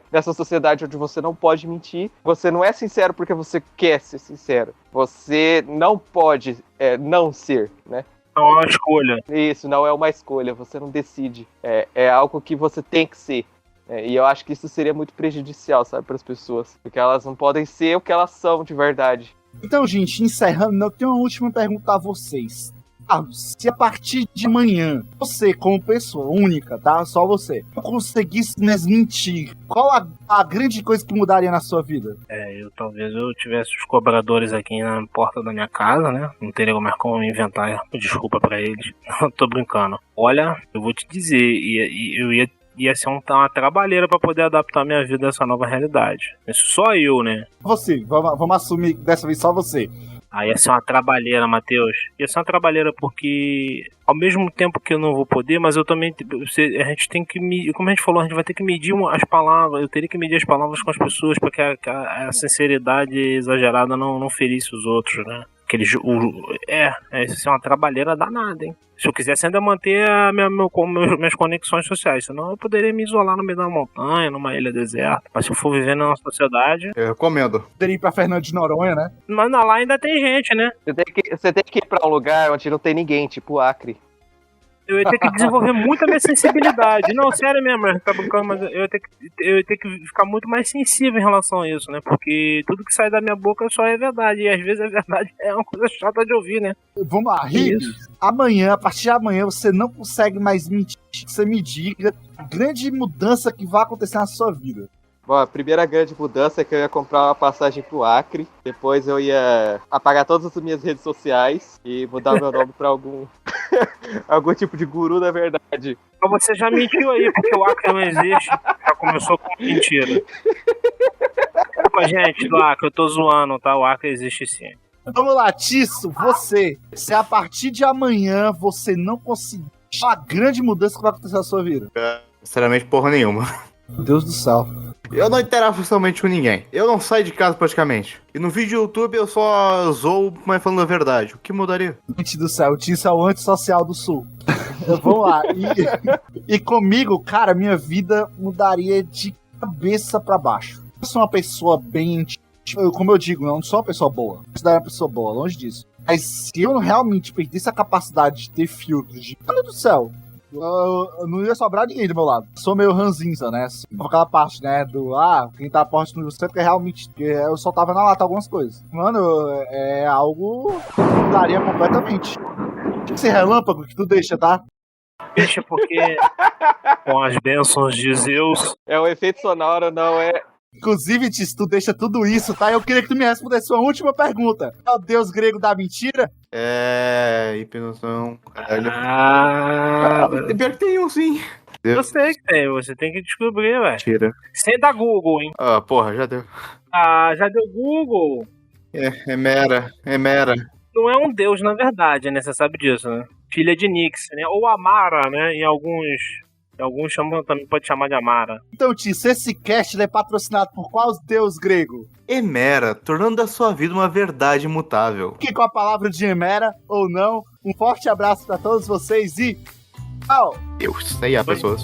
nessa sociedade onde você não pode mentir, você não é sincero porque você quer ser sincero. Você não pode não ser, né? Não é uma escolha. Isso, não é uma escolha, você não decide. É algo que você tem que ser. E eu acho que isso seria muito prejudicial, sabe, para as pessoas. Porque elas não podem ser o que elas são de verdade. Então, gente, encerrando, eu tenho uma última pergunta a vocês. Se a partir de amanhã, você, como pessoa única, tá? Só você, conseguisse mentir, qual a grande coisa que mudaria na sua vida? Talvez eu tivesse os cobradores aqui na porta da minha casa, né? Não teria como inventar desculpa pra eles. Não, tô brincando. Olha, eu vou te dizer, eu ia ser uma trabalheira pra poder adaptar minha vida a essa nova realidade. Isso só eu, né? Você, vamos assumir dessa vez só você. Ia ser uma trabalheira, Matheus. Ia ser uma trabalheira porque, ao mesmo tempo que eu não vou poder, mas eu também, a gente tem que medir, como a gente falou, a gente vai ter que medir as palavras, eu teria que medir as palavras com as pessoas para que a sinceridade exagerada não ferisse os outros, né? Isso é uma trabalheira danada, hein? Se eu quisesse ainda manter minhas conexões sociais, senão eu poderia me isolar no meio da montanha, numa ilha deserta. Mas se eu for viver na nossa sociedade... Eu recomendo. Poderia ir pra Fernando de Noronha, né? Mas lá ainda tem gente, né? Você tem que ir pra um lugar onde não tem ninguém, tipo Acre. Eu ia ter que desenvolver muito a minha sensibilidade. Não, sério mesmo, tá brincando, mas eu ia ter que ficar muito mais sensível em relação a isso, né? Porque tudo que sai da minha boca só é verdade. E às vezes a verdade é uma coisa chata de ouvir, né? Vamos lá, Rick. Amanhã, a partir de amanhã, você não consegue mais mentir. Você me diga a grande mudança que vai acontecer na sua vida. Bom, a primeira grande mudança é que eu ia comprar uma passagem pro Acre. Depois eu ia apagar todas as minhas redes sociais e mudar meu nome pra algum tipo de guru da verdade. Mas você já mentiu aí, porque o Acre não existe. Já começou com mentira. Desculpa, gente do Acre, eu tô zoando, tá? O Acre existe sim. Vamos lá, Tisso, se a partir de amanhã você não conseguir a grande mudança que vai acontecer na sua vida. Sinceramente, porra nenhuma. Meu Deus do céu. Eu não interajo socialmente com ninguém. Eu não saio de casa praticamente. E no vídeo do YouTube eu só zoo, mas falando a verdade. O que mudaria? Gente do céu, o Tisso é o antissocial do Sul. Vamos lá. E comigo, cara, minha vida mudaria de cabeça pra baixo. Eu sou uma pessoa bem... Como eu digo, eu não sou uma pessoa boa. Eu considero uma pessoa boa, longe disso. Mas se eu realmente perdesse a capacidade de ter filtros de... Meu Deus do céu. Não ia sobrar ninguém do meu lado. Sou meio ranzinza, né? Assim, aquela parte, né? Quem tá forte no você, porque realmente eu só tava na lata algumas coisas. Mano, é algo que mudaria completamente. Tem que ser relâmpago que tu deixa, tá? Deixa porque com as bênçãos de Zeus. É o efeito sonoro, não é... Inclusive, Tis, tu deixa tudo isso, tá? Eu queria que tu me respondesse a sua última pergunta. É o deus grego da mentira? Hipnoção, caralho. Pior que tem um, sim. Eu sei que tem, você tem que descobrir, velho. Tira. Sem dar Google, hein? Porra, já deu. Já deu Google. É mera. Não é um deus, na verdade, né? Você sabe disso, né? Filha de Nix, né? Ou Amara, né? Em alguns chamam, também pode chamar de Amara. Então, Tis, esse cast é patrocinado por qual deus grego? Emera, tornando da sua vida uma verdade imutável. Que com a palavra de Emera, ou não, um forte abraço pra todos vocês e... tchau! Eu sei, pessoas.